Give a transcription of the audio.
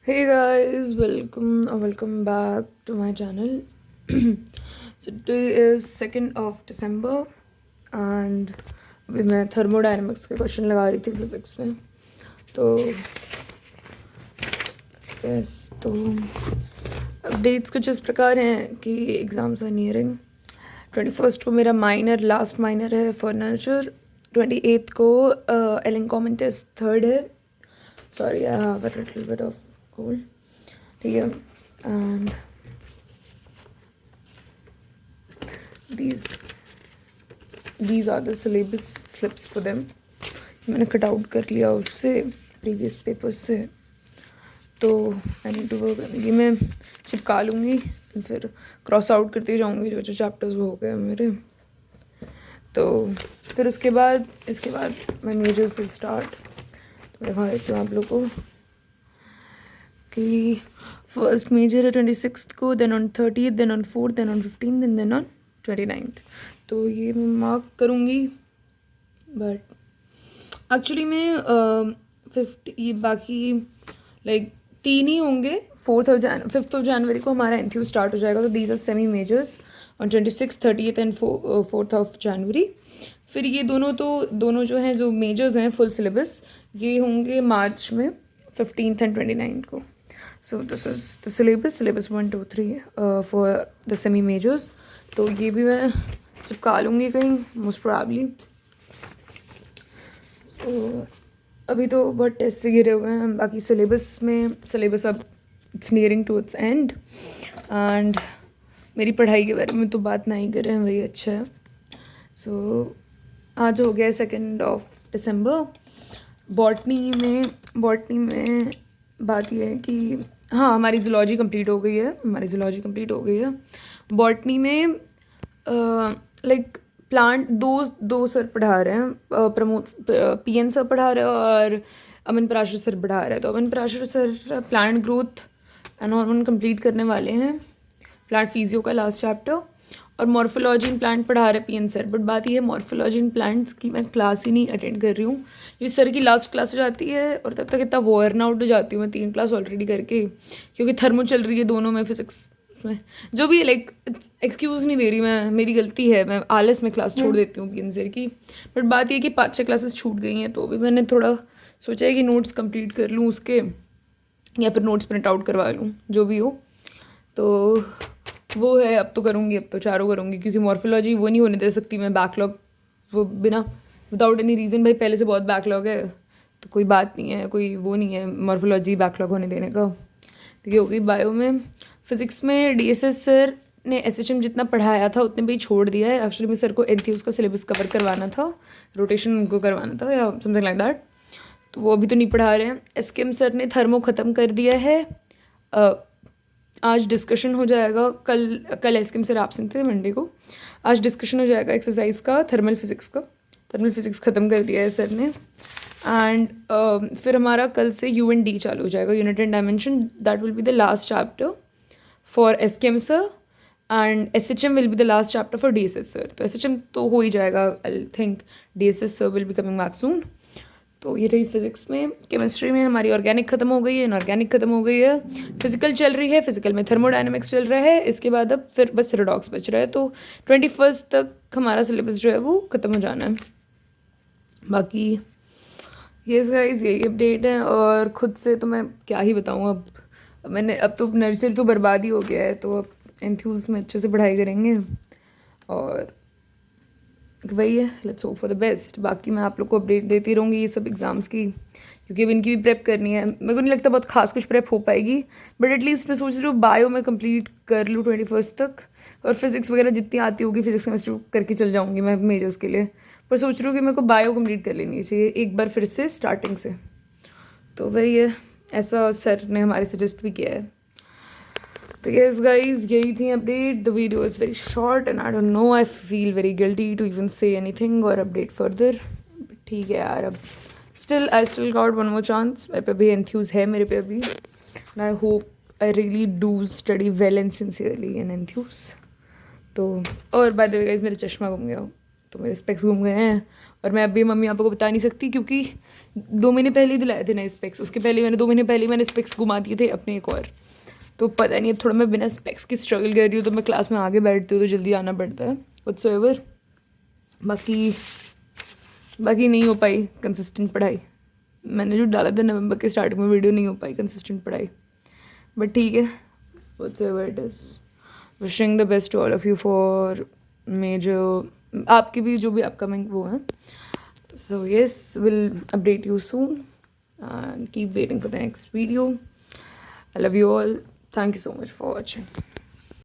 Hey guys, welcome back to my channel. So today is 2nd of December and अभी मैं thermodynamics के question लगा रही थी फिजिक्स में। तो यस, तो अपडेट्स कुछ इस प्रकार हैं कि एग्ज़ाम्स आर नियरिंग। 21st को मेरा लास्ट माइनर है फर्नीचर। 28th को एलिंग कॉमन टेस्ट थर्ड है। Sorry, I have a little bit of cold, ठीक है। And these are the syllabus slips for them। मैंने कट आउट कर लिया उससे प्रीवियस पेपर से, तो आई नीड टू वर्क। ये मैं चिपका लूँगी, फिर क्रॉस आउट करती जाऊँगी जो जो चैप्टर्स हो गए मेरे। तो फिर इसके बाद मैं मेजर्स विल स्टार्ट। तो मैं दिखा देती हूँ आप लोग को कि फर्स्ट मेजर है 26th को, then on 30th, then on 4th, then on 15th and then on 29th। तो ये मैं मार्क करूँगी, बट एक्चुअली मैं 50 ये बाकी लाइक 3 ही होंगे। 5th ऑफ जनवरी को हमारा एनथ्यू स्टार्ट हो जाएगा। तो these are semi majors on 26th, 30th and 4th of January. फिर ये दोनों जो हैं, जो मेजर्स हैं फुल सिलेबस, ये होंगे मार्च में 15th एंड 29th को। So this is the syllabus 1, 2, 3 for the semi measures. तो ये भी मैं चिपका लूँगी कहीं मोस्ट प्रोबेबली। सो अभी तो बहुत टेस्ट से गिरे हुए हैं। बाकी सिलेबस अब it's nearing to its end, and मेरी पढ़ाई के बारे में तो बात नहीं कर रहे हैं, वही अच्छा है। सो आज हो गया 2nd of December। बॉटनी में बात यह है कि हाँ, हमारी जूलॉजी कंप्लीट हो गई है। बॉटनी में लाइक प्लांट दो सर पढ़ा रहे हैं, प्रमोद PN सर पढ़ा रहे हैं और अमन पराशर सर पढ़ा रहे हैं। तो Aman Parashar sir plant growth and hormone complete करने वाले हैं, प्लांट फिजियो का लास्ट चैप्टर, और मॉर्फोलॉजी इन प्लांट पढ़ा रहे PN सर। बट बात यह है, मॉर्फोलॉजी इन प्लांट्स की मैं क्लास ही नहीं अटेंड कर रही हूँ। ये सर की लास्ट क्लास हो जाती है और तब तक इतना वॉर्न आउट हो जाती हूँ मैं 3 क्लास ऑलरेडी करके, क्योंकि थर्मो चल रही है दोनों में, फिजिक्स में। जो भी लाइक एक्सक्यूज़ नहीं दे रही मैं, मेरी गलती है, मैं आलस में क्लास छोड़ देती हूँ PN सर की। बट बात यह कि 5-6 क्लासेस छूट गई हैं, तो अभी मैंने थोड़ा सोचा है कि नोट्स कंप्लीट कर लूँ उसके, या फिर नोट्स प्रिंट आउट करवा लूँ, जो भी हो। तो वो है, अब तो चारों करूँगी, क्योंकि मॉर्फोलॉजी वो नहीं होने दे सकती मैं बैकलॉग, वो विदाउट एनी रीज़न। भाई पहले से बहुत बैकलॉग है, तो कोई बात नहीं है, कोई वो नहीं है मॉर्फोलॉजी बैकलॉग होने देने का। तो ये हो गई बायो में। फिज़िक्स में DSS सर ने SHM जितना पढ़ाया था उतने पे ही छोड़ दिया है। एक्चुअली मैं सर को एनथ्यूज का सिलेबस कवर करवाना था, रोटेशन उनको करवाना था या समथिंग लाइक दैट, तो वो अभी तो नहीं पढ़ा रहे हैं। SKM सर ने थर्मो ख़त्म कर दिया है। आज डिस्कशन हो जाएगा, कल SKM सर एब्सेंट थे मंडे को। आज डिस्कशन हो जाएगा एक्सरसाइज का, थर्मल फिज़िक्स ख़त्म कर दिया है सर ने। एंड फिर हमारा कल से UND चालू हो जाएगा, unit and dimension. That will be the last chapter for SKM sir, and SHM will be the last chapter for DSS sir. तो SHM तो हो ही जाएगा, I think DSS sir will be coming back soon. तो ये रही physics में। Chemistry में हमारी ऑर्गेनिक ख़त्म हो गई है, इनऑर्गेनिक ख़त्म हो गई है, फिजिकल चल रही है, फिजिकल में थर्मोडायनेमिक्स चल रहा है। इसके बाद अब फिर बस रेडॉक्स बच रहा है। तो 21st तक हमारा सिलेबस जो है वो ख़त्म हो जाना है। बाकी यस गाइस, यही अपडेट है। और ख़ुद से तो मैं क्या ही बताऊँ, अब तो नर्सरी तो बर्बाद ही हो गया है। तो अब एंथ्यूज में अच्छे से पढ़ाई करेंगे, और वही है, let's hope for the best. बाकी मैं आप लोग को अपडेट देती रहूँगी ये सब एग्ज़ाम्स की, क्योंकि अब इनकी भी प्रेप करनी है। मेरे को नहीं लगता बहुत खास कुछ प्रेप हो पाएगी, बट एटलीस्ट मैं सोच रही हूँ बायो में कंप्लीट कर लूँ 21st तक, और फिज़िक्स वगैरह जितनी आती होगी फिज़िक्स केमिस्ट्री करके चल जाऊँगी मैं मेजर्स के लिए। पर सोच रही हूँ कि मेरे को बायो कंप्लीट कर लेनी चाहिए एक बार फिर से स्टार्टिंग से। तो वही है, ऐसा सर ने हमारे सजेस्ट भी किया है। तो यस गाइज, यही थी update. The video is very short and I don't know, I feel very guilty to even say anything और अपडेट फर्दर। ठीक है यार, अब I still got one more chance. मेरे पे भी एंथ्यूज है मेरे पे अभी, and I hope I really do study well and sincerely in Enthuse. तो और बाय द वे गाइज, मेरा चश्मा गुम गया, तो मेरे स्पेक्स घूम गए हैं और मैं अभी मम्मी पापा को बता नहीं सकती क्योंकि 2 महीने पहले ही दिलाए थे नए स्पेक्स। उसके पहले मैंने 2 महीने पहले ही मैंने स्पेक्स घुमा दिए थे अपने एक और। तो पता नहीं, अब थोड़ा मैं बिना स्पेक्स के स्ट्रगल कर रही हूँ, तो मैं क्लास में आगे बैठती हूँ तो जल्दी आना पड़ता है व्हाटसोएवर। बाकी नहीं हो पाई कंसिस्टेंट पढ़ाई। मैंने जो डाला था नवंबर के स्टार्टिंग में वीडियो, नहीं हो पाई कंसिस्टेंट पढ़ाई, बट ठीक है, whatsoever it is. Wishing the best to all of you for major, आपकी भी जो भी अपकमिंग वो है। So yes, will update you soon and keep waiting for the next video. I love you all. Thank you so much for watching.